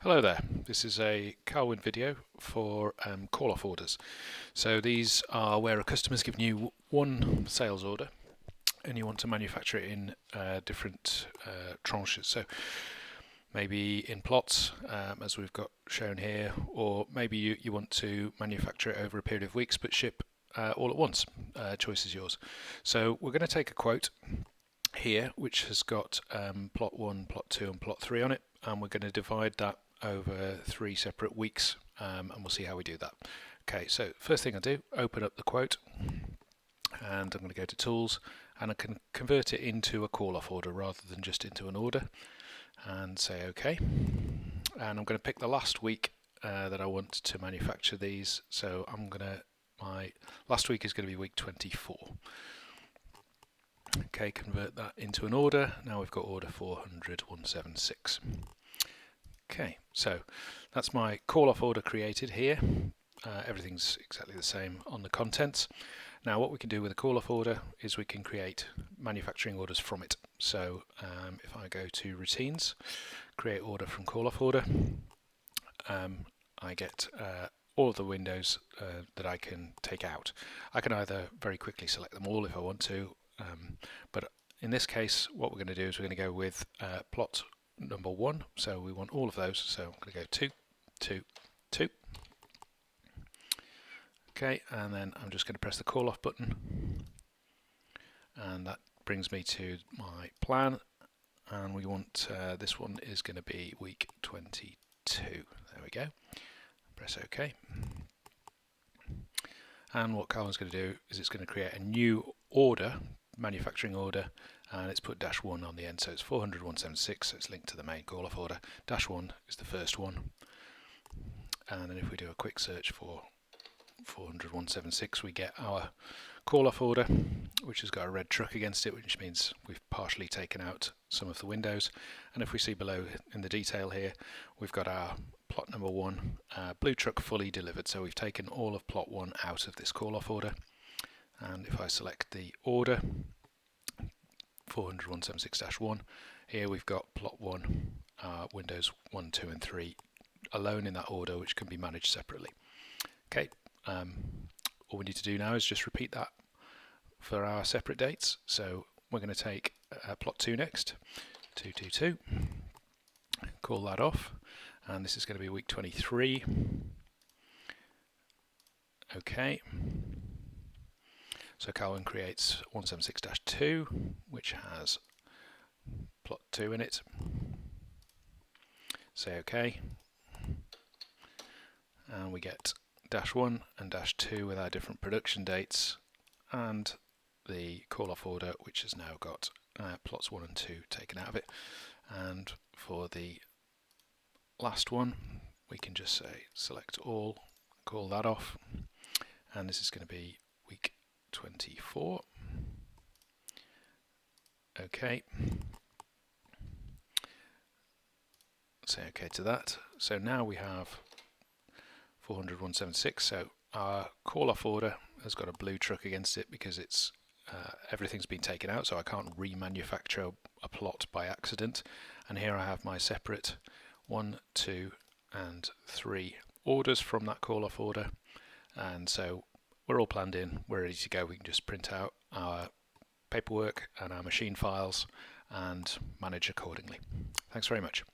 Hello there, this is a CalWin video for call-off orders. So these are where a customer's given you one sales order and you want to manufacture it in different tranches. So maybe in plots, as we've got shown here, or maybe you want to manufacture it over a period of weeks but ship all at once. Choice is yours. So we're going to take a quote here which has got plot 1, plot 2 and plot 3 on it, and we're going to divide that over 3 separate weeks, and we'll see how we do that. Okay, so first thing I do, open up the quote, and I'm going to go to tools, and I can convert it into a call-off order rather than just into an order, and say OK. And I'm going to pick the last week that I want to manufacture these, so my last week is going to be week 24. Okay, convert that into an order. Now we've got order 400,176. Okay, so that's my call-off order created here. Everything's exactly the same on the contents. Now what we can do with a call-off order is we can create manufacturing orders from it. So if I go to routines, create order from call-off order, I get all of the windows that I can take out. I can either very quickly select them all if I want to, but in this case what we're going to do is we're going to go with plot number 1, so we want all of those, so I'm going to go 2, 2, 2. Okay, and then I'm just going to press the call off button, and that brings me to my plan, and we want this one is going to be week 22. There we go. Press OK. And what CalWin's going to do is it's going to create a new order, manufacturing order, and it's put -1 on the end, so it's 400,176, so it's linked to the main call-off order. -1 is the first one, and then if we do a quick search for 400,176, we get our call-off order, which has got a red truck against it, which means we've partially taken out some of the windows. And if we see below in the detail here, we've got our plot number 1, blue truck fully delivered, so we've taken all of plot 1 out of this call-off order. And if I select the order 400,176-1, here we've got plot 1, windows 1, 2 and 3 alone in that order, which can be managed separately. Okay, all we need to do now is just repeat that for our separate dates. So we're going to take plot 2 next, 222, call that off, and this is going to be week 23. Okay. So CalWin creates 176-2, which has plot 2 in it. Say OK. And we get -1 and -2 with our different production dates, and the call-off order, which has now got plots 1 and 2 taken out of it. And for the last one, we can just say select all, call that off, and this is going to be week 24. OK. Say OK to that. So now we have 400,176. So our call-off order has got a blue truck against it because it's everything's been taken out, so I can't remanufacture a plot by accident. And here I have my separate 1, 2 and 3 orders from that call-off order, and so we're all planned in, we're ready to go. We can just print out our paperwork and our machine files and manage accordingly. Thanks very much.